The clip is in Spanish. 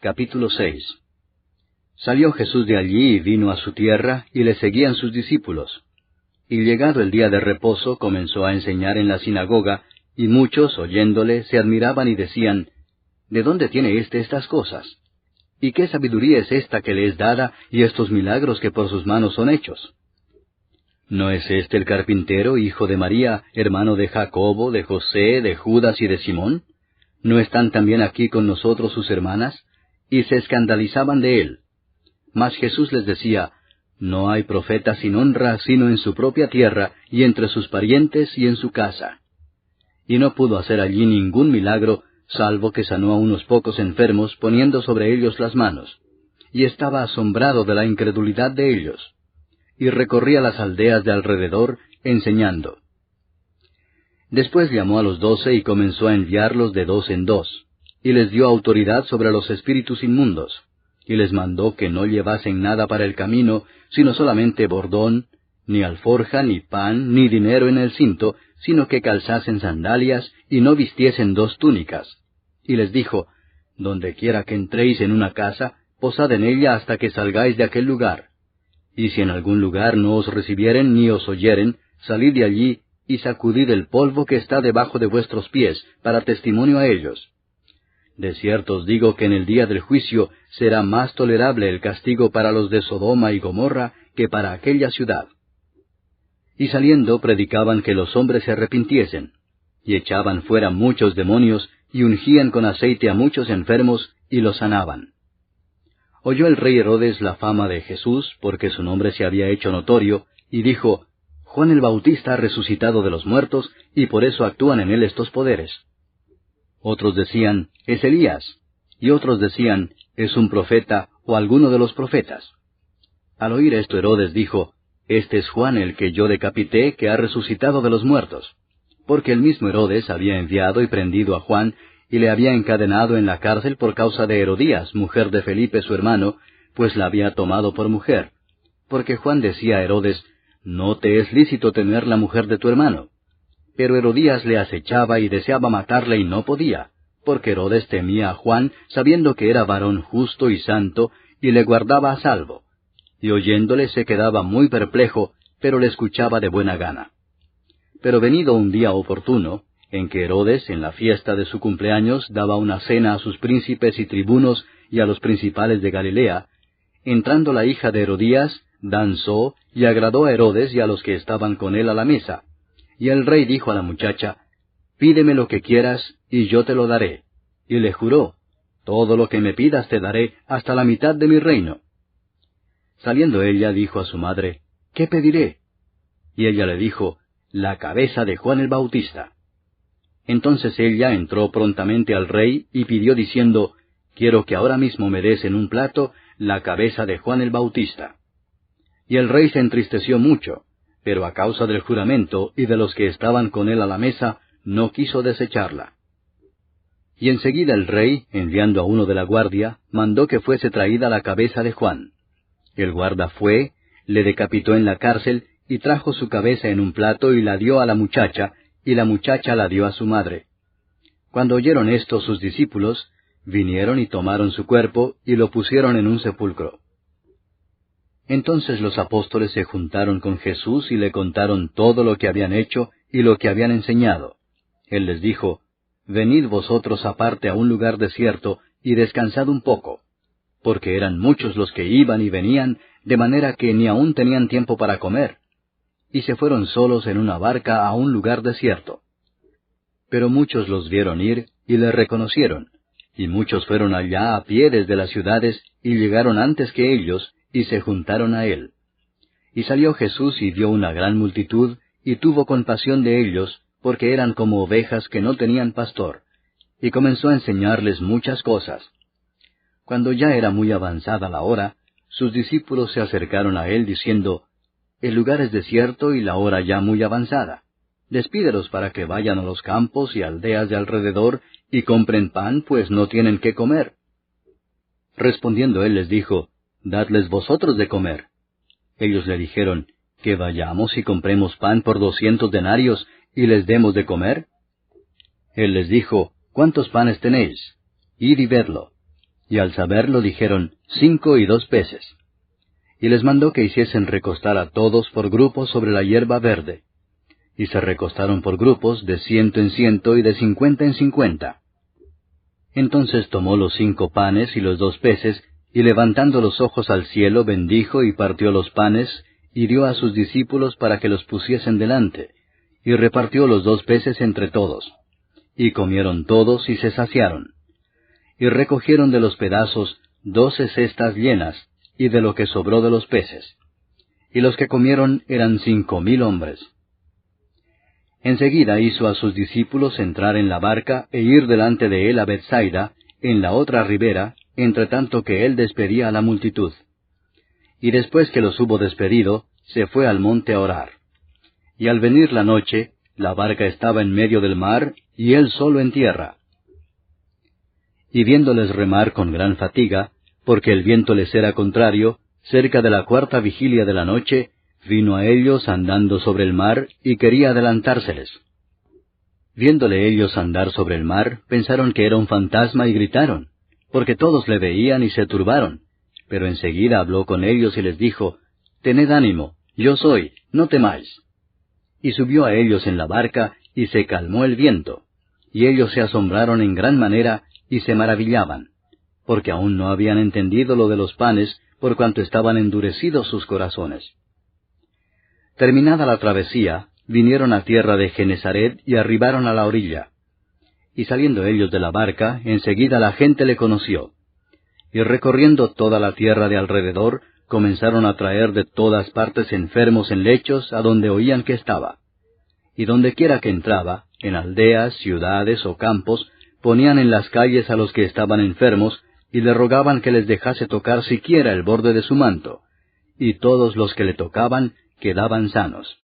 Capítulo 6. Salió Jesús de allí y vino a su tierra, y le seguían sus discípulos. Y llegado el día de reposo, comenzó a enseñar en la sinagoga, y muchos, oyéndole, se admiraban y decían, ¿de dónde tiene estas cosas? ¿Y qué sabiduría es esta que le es dada, y estos milagros que por sus manos son hechos? ¿No es este el carpintero, hijo de María, hermano de Jacobo, de José, de Judas y de Simón? ¿No están también aquí con nosotros sus hermanas? Y se escandalizaban de él. Mas Jesús les decía, no hay profeta sin honra sino en su propia tierra, y entre sus parientes y en su casa. Y no pudo hacer allí ningún milagro, salvo que sanó a unos pocos enfermos, poniendo sobre ellos las manos. Y estaba asombrado de la incredulidad de ellos. Y recorría las aldeas de alrededor, enseñando. Después llamó a los 12 y comenzó a enviarlos de 2 en 2, y les dio autoridad sobre los espíritus inmundos, y les mandó que no llevasen nada para el camino, sino solamente bordón, ni alforja, ni pan, ni dinero en el cinto, sino que calzasen sandalias, y no vistiesen 2 túnicas. Y les dijo, donde quiera que entréis en una casa, posad en ella hasta que salgáis de aquel lugar. Y si en algún lugar no os recibieren ni os oyeren, salid de allí, y sacudid el polvo que está debajo de vuestros pies, para testimonio a ellos. De cierto os digo que en el día del juicio será más tolerable el castigo para los de Sodoma y Gomorra que para aquella ciudad. Y saliendo predicaban que los hombres se arrepintiesen, y echaban fuera muchos demonios, y ungían con aceite a muchos enfermos, y los sanaban. Oyó el rey Herodes la fama de Jesús, porque su nombre se había hecho notorio, y dijo, Juan el Bautista ha resucitado de los muertos, y por eso actúan en él estos poderes. Otros decían, es Elías, y otros decían, es un profeta, o alguno de los profetas. Al oír esto Herodes dijo, este es Juan el que yo decapité, que ha resucitado de los muertos. Porque el mismo Herodes había enviado y prendido a Juan, y le había encadenado en la cárcel por causa de Herodías, mujer de Felipe su hermano, pues la había tomado por mujer. Porque Juan decía a Herodes, no te es lícito tener la mujer de tu hermano. Pero Herodías le acechaba y deseaba matarle y no podía, porque Herodes temía a Juan, sabiendo que era varón justo y santo, y le guardaba a salvo. Y oyéndole se quedaba muy perplejo, pero le escuchaba de buena gana. Pero venido un día oportuno, en que Herodes, en la fiesta de su cumpleaños, daba una cena a sus príncipes y tribunos y a los principales de Galilea, entrando la hija de Herodías, danzó y agradó a Herodes y a los que estaban con él a la mesa. Y el rey dijo a la muchacha, pídeme lo que quieras, y yo te lo daré. Y le juró, todo lo que me pidas te daré, hasta la mitad de mi reino. Saliendo ella dijo a su madre, ¿qué pediré? Y ella le dijo, la cabeza de Juan el Bautista. Entonces ella entró prontamente al rey y pidió diciendo, quiero que ahora mismo me des en un plato la cabeza de Juan el Bautista. Y el rey se entristeció mucho, pero a causa del juramento y de los que estaban con él a la mesa, no quiso desecharla. Y enseguida el rey, enviando a uno de la guardia, mandó que fuese traída la cabeza de Juan. El guarda fue, le decapitó en la cárcel, y trajo su cabeza en un plato y la dio a la muchacha, y la muchacha la dio a su madre. Cuando oyeron esto sus discípulos, vinieron y tomaron su cuerpo, y lo pusieron en un sepulcro. Entonces los apóstoles se juntaron con Jesús y le contaron todo lo que habían hecho y lo que habían enseñado. Él les dijo, venid vosotros aparte a un lugar desierto, y descansad un poco, porque eran muchos los que iban y venían, de manera que ni aun tenían tiempo para comer. Y se fueron solos en una barca a un lugar desierto. Pero muchos los vieron ir, y le reconocieron, y muchos fueron allá a pie desde las ciudades, y llegaron antes que ellos, y se juntaron a él. Y salió Jesús y vio una gran multitud, y tuvo compasión de ellos, porque eran como ovejas que no tenían pastor, y comenzó a enseñarles muchas cosas. Cuando ya era muy avanzada la hora, sus discípulos se acercaron a él diciendo, el lugar es desierto y la hora ya muy avanzada. Despídelos para que vayan a los campos y aldeas de alrededor y compren pan, pues no tienen qué comer. Respondiendo él les dijo, dadles vosotros de comer. Ellos le dijeron, que vayamos y compremos pan por 200 denarios y les demos de comer. Él les dijo, ¿cuántos panes tenéis? Id y vedlo. Y al saberlo dijeron, 5 y 2 peces. Y les mandó que hiciesen recostar a todos por grupos sobre la hierba verde. Y se recostaron por grupos de 100 en 100 y de 50 en 50. Entonces tomó los 5 panes y los 2 peces, y levantando los ojos al cielo bendijo y partió los panes, y dio a sus discípulos para que los pusiesen delante, y repartió los 2 peces entre todos. Y comieron todos y se saciaron. Y recogieron de los pedazos 12 cestas llenas, y de lo que sobró de los peces. Y los que comieron eran 5,000 hombres. Enseguida hizo a sus discípulos entrar en la barca e ir delante de él a Bethsaida, en la otra ribera, entre tanto que él despedía a la multitud. Y después que los hubo despedido, se fue al monte a orar. Y al venir la noche, la barca estaba en medio del mar, y él solo en tierra. Y viéndoles remar con gran fatiga, porque el viento les era contrario, cerca de la 4ª vigilia de la noche, vino a ellos andando sobre el mar, y quería adelantárseles. Viéndole ellos andar sobre el mar, pensaron que era un fantasma y gritaron, porque todos le veían y se turbaron. Pero enseguida habló con ellos y les dijo, Tened ánimo, yo soy, no temáis. Y subió a ellos en la barca, y se calmó el viento. Y ellos se asombraron en gran manera, y se maravillaban, porque aún no habían entendido lo de los panes, por cuanto estaban endurecidos sus corazones. Terminada la travesía, vinieron a tierra de Genesaret y arribaron a la orilla. Y saliendo ellos de la barca, enseguida la gente le conoció. Y recorriendo toda la tierra de alrededor, comenzaron a traer de todas partes enfermos en lechos a donde oían que estaba. Y dondequiera que entraba, en aldeas, ciudades o campos, ponían en las calles a los que estaban enfermos, y le rogaban que les dejase tocar siquiera el borde de su manto. Y todos los que le tocaban quedaban sanos.